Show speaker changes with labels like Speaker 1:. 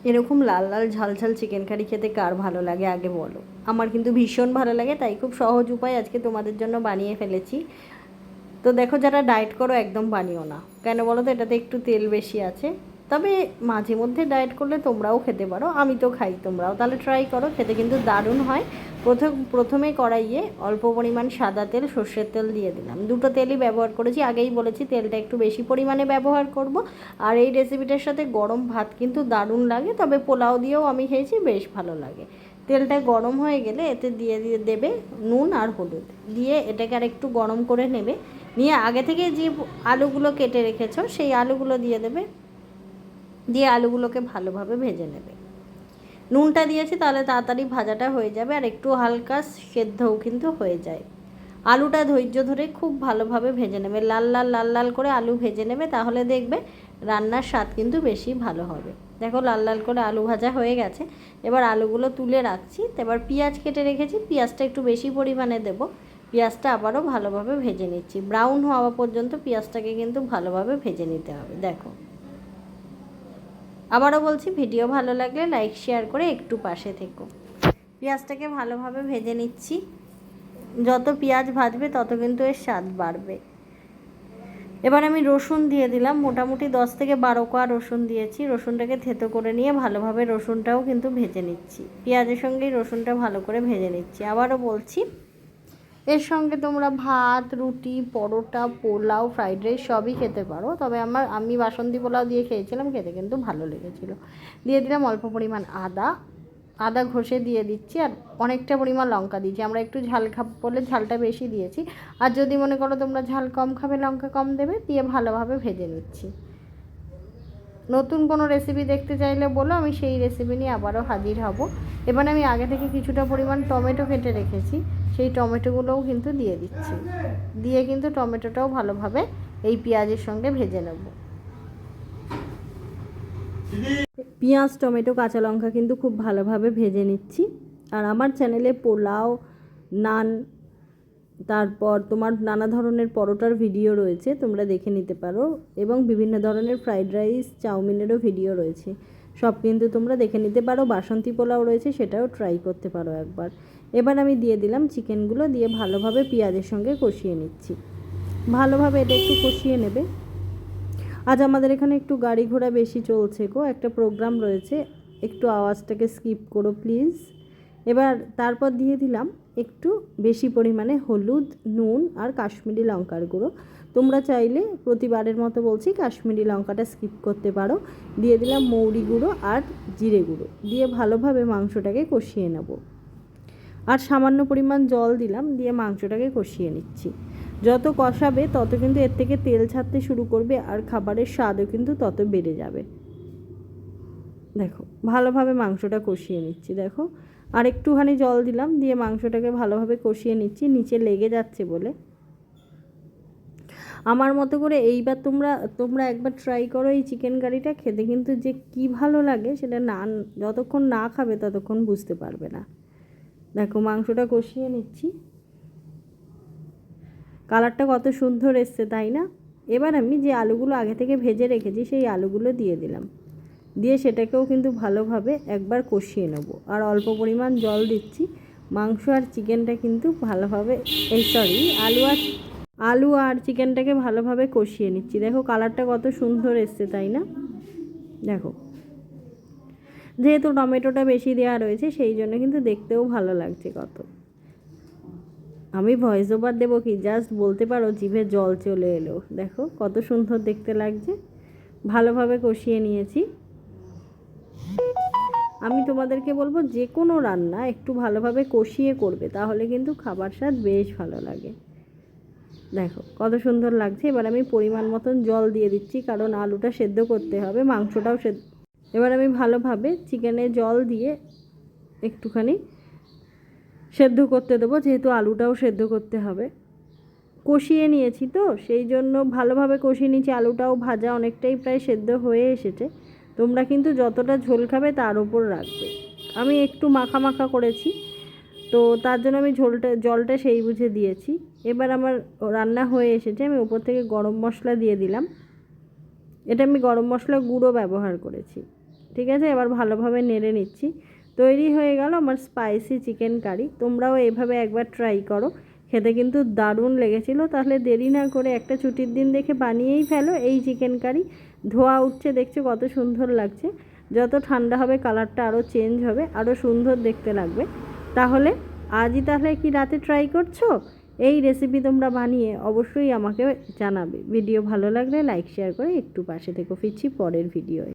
Speaker 1: এরকম লাল লাল ঝাল ঝাল চিকেন কারি খেতে কার ভালো লাগে আগে বলো। আমার কিন্তু ভীষণ ভালো লাগে, তাই খুব সহজ উপায় আজকে তোমাদের জন্য বানিয়ে ফেলেছি। তো দেখো, যারা ডায়েট করো একদম বানিও না, কেন বলো তো, এটাতে একটু তেল বেশি আছে। তবে মাঝে মধ্যে ডায়েট করলে তোমরাও খেতে পারো, আমি তো খাই, তোমরাও তাহলে ট্রাই করো, খেতে কিন্তু দারুণ হয়। প্রথমে কড়াইয়ে অল্প পরিমাণ সাদা তেল, সর্ষের তেল দিয়ে দিলাম। দুটো তেলই ব্যবহার করেছি, আগেই বলেছি তেলটা একটু বেশি পরিমাণে ব্যবহার করব। আর এই রেসিপিটার সাথে গরম ভাত কিন্তু দারুণ লাগে, তবে পোলাও দিয়েও আমি খেয়েছি, বেশ ভালো লাগে। তেলটা গরম হয়ে গেলে এতে দিয়ে দেবে নুন আর হলুদ, দিয়ে এটাকে আর একটু গরম করে নেবে। নিয়ে আগে থেকে যে আলুগুলো কেটে রেখেছো সেই আলুগুলো দিয়ে দেবে, দিয়ে আলুগুলোকে ভালোভাবে ভেজে নেবে। নুনটা দিয়েছি তাহলে তাড়াতাড়ি ভাজাটা হয়ে যাবে, আর একটু হালকা সেদ্ধও কিন্তু হয়ে যায়। আলুটা ধৈর্য ধরে খুব ভালোভাবে ভেজে নেবে, লাল লাল লাল লাল করে আলু ভেজে নেবে, তাহলে দেখবে রান্নার স্বাদ কিন্তু বেশি ভালো হবে। দেখো লাল লাল করে আলু ভাজা হয়ে গেছে, এবার আলুগুলো তুলে রাখছি। এবার পেঁয়াজ কেটে রেখেছি, পেঁয়াজটা একটু বেশি পরিমাণে দেবো। পেঁয়াজটা আবারও ভালোভাবে ভেজে নিচ্ছি, ব্রাউন হওয়া পর্যন্ত পেঁয়াজটাকে কিন্তু ভালোভাবে ভেজে নিতে হবে। দেখো, আবারও বলছি, ভিডিও ভালো লাগলে লাইক শেয়ার করে একটু পাশে থেকো। পেঁয়াজটাকে ভালোভাবে ভেজে নিচ্ছি, যত পেঁয়াজ ভাজবে তত কিন্তু এর স্বাদ বাড়বে। এবার আমি রসুন দিয়ে দিলাম, মোটামুটি 10 থেকে 12 কোয়া রসুন দিয়েছি। রসুনটাকে থেতো করে নিয়ে ভালোভাবে রসুনটাও কিন্তু ভেজে নিচ্ছি, পেঁয়াজের সঙ্গেই রসুনটা ভালো করে ভেজে নিচ্ছি। আবারও বলছি, এর সঙ্গে তোমরা ভাত, রুটি, পরোটা, পোলাও, ফ্রাইড রাইস সবই খেতে পারো, তবে আমি বাসন্তী পোলাও দিয়ে খেয়েছিলাম, খেতে কিন্তু ভালো লেগেছিলো। দিয়ে দিলাম অল্প পরিমাণ আদা ঘষে দিয়ে দিচ্ছি, আর অনেকটা পরিমাণ লঙ্কা দিচ্ছি। আমরা একটু ঝাল খাবো বলে ঝালটা বেশি দিয়েছি, আর যদি মনে করো তোমরা ঝাল কম খাবে, লঙ্কা কম দেবে। দিয়ে ভালোভাবে ভেজে নিচ্ছি। নতুন কোনো রেসিপি দেখতে চাইলে বলো, আমি সেই রেসিপি নিয়ে আবারও হাজির হব। এবার আমি আগে থেকে কিছুটা পরিমাণ টমেটো কেটে রেখেছি, সেই টমেটোগুলোও কিন্তু দিয়ে দিচ্ছি। দিয়ে কিন্তু টমেটোটাও ভালোভাবে এই পেঁয়াজের সঙ্গে ভেজে নেব। পেঁয়াজ, টমেটো, কাঁচা লঙ্কা কিন্তু খুব ভালোভাবে ভেজে নিচ্ছি। আর আমার চ্যানেলে পোলাও, নান, তারপর তোমার নানা ধরনের পরোটার ভিডিও রয়েছে, তোমরা দেখে নিতে পারো, এবং বিভিন্ন ধরনের ফ্রাইড রাইস, চাউমিনেরও ভিডিও রয়েছে, সব কিন্তু তোমরা দেখে নিতে পারো। বাসন্তী পোলাও রয়েছে, সেটাও ট্রাই করতে পারো একবার। এবার আমি দিয়ে দিলাম চিকেনগুলো, দিয়ে ভালোভাবে পেঁয়াজের সঙ্গে কষিয়ে নিচ্ছি। ভালোভাবে এটা একটু কষিয়ে নেবে। আজ আমাদের এখানে একটু গাড়ি ঘোড়া বেশি চলছে গো, একটা প্রোগ্রাম রয়েছে, একটু আওয়াজটাকে স্কিপ করো প্লিজ। এবার তারপর দিয়ে দিলাম একটু বেশি পরিমাণে হলুদ, নুন আর কাশ্মীরি লঙ্কার গুঁড়ো। তোমরা চাইলে প্রতিবারের মতো বলছি, কাশ্মীরি লঙ্কাটা স্কিপ করতে পারো। দিয়ে দিলাম মৌরি গুঁড়ো আর জিরে গুঁড়ো, দিয়ে ভালোভাবে মাংসটাকে কষিয়ে নেব। আর সামান্য পরিমাণ জল দিলাম, দিয়ে মাংসটাকে কষিয়ে নিচ্ছি। যত কষাবে তত কিন্তু এর থেকে তেল ছাড়তে শুরু করবে, আর খাবারের স্বাদও কিন্তু তত বেড়ে যাবে। দেখো ভালোভাবে মাংসটা কষিয়ে নিচ্ছি। দেখো আর একটুখানি জল দিলাম, দিয়ে মাংসটাকে ভালোভাবে কষিয়ে নিচ্ছি, নিচে লেগে যাচ্ছে বলে। আমার মতো করে এইবার তোমরা একবার ট্রাই করো এই চিকেন কারিটা, খেতে কিন্তু যে কি ভালো লাগে সেটা যতক্ষণ না খাবে ততক্ষণ বুঝতে পারবে না। দেখো মাংসটা কষিয়ে নিচ্ছি, কালারটা কত সুন্দর এসছে, তাই না? এবার আমি যে আলুগুলো আগে থেকে ভেজে রেখেছি সেই আলুগুলো দিয়ে দিলাম, দিয়ে সেটাকেও কিন্তু ভালোভাবে একবার কষিয়ে নেব। আর অল্প পরিমাণ জল দিচ্ছি। মাংস আর চিকেনটা কিন্তু ভালোভাবে আলু আর চিকেনটাকে ভালোভাবে কষিয়ে নিচ্ছি। দেখো কালারটা কত সুন্দর এসছে, তাই না? দেখো, যেহেতু টমেটোটা বেশি দেওয়া রয়েছে সেই জন্য কিন্তু দেখতেও ভালো লাগছে কত। আমি ভয়েস ওভার দেবো কি, জাস্ট বলতে পারো জিভে জল চলে এলো। দেখো কত সুন্দর দেখতে লাগছে, ভালোভাবে কষিয়ে নিয়েছি। আমি তোমাদেরকে বলবো, যে কোনো রান্না একটু ভালোভাবে কষিয়ে করবে, তাহলে কিন্তু খাবার স্বাদ বেশ ভালো লাগে। দেখো কত সুন্দর লাগছে। এবার আমি পরিমাণ মতন জল দিয়ে দিচ্ছি, কারণ আলুটা সেদ্ধ করতে হবে, মাংসটাও সেদ্ধ। এবার আমি ভালোভাবে চিকেনে জল দিয়ে একটুখানি সেদ্ধ করতে দেবো, যেহেতু আলুটাও সেদ্ধ করতে হবে। কষিয়ে নিয়েছি তো, সেই জন্য ভালোভাবে কষিয়ে নিয়েছি। আলুটাও ভাজা অনেকটাই প্রায় সেদ্ধ হয়ে এসেছে। তোমরা কিন্তু যতটা ঝোল খাবে তার ওপর রাখবে। আমি একটু মাখা মাখা করেছি, তো তার জন্য আমি জলটা সেই বুঝে দিয়েছি। এবার আমার রান্না হয়ে এসেছে, আমি ওপর থেকে গরম মশলা দিয়ে দিলাম। এটা আমি গরম মশলা গুঁড়ো ব্যবহার করেছি। ঠিক আছে, এবার ভালোভাবে নেড়ে নিচ্ছি। তৈরি হয়ে গেল আমার স্পাইসি চিকেন কারি। তোমরাও এভাবে একবার ট্রাই করো, খেতে কিন্তু দারুণ লেগেছিলো। তাহলে দেরি না করে একটা ছুটির দিন দেখে বানিয়েই ফেলো এই চিকেন কারি। ধোয়া উঠছে, দেখছো কত সুন্দর লাগছে। যত ঠান্ডা হবে কালারটা আরও চেঞ্জ হবে, আরও সুন্দর দেখতে লাগবে। তাহলে আজই তাহলে কি রাতে ট্রাই করছো? এই রেসিপি তোমরা বানিয়ে অবশ্যই আমাকে জানাবে। ভিডিও ভালো লাগলে লাইক শেয়ার করে একটু পাশে থেকো। ফিরছি পরের ভিডিওয়।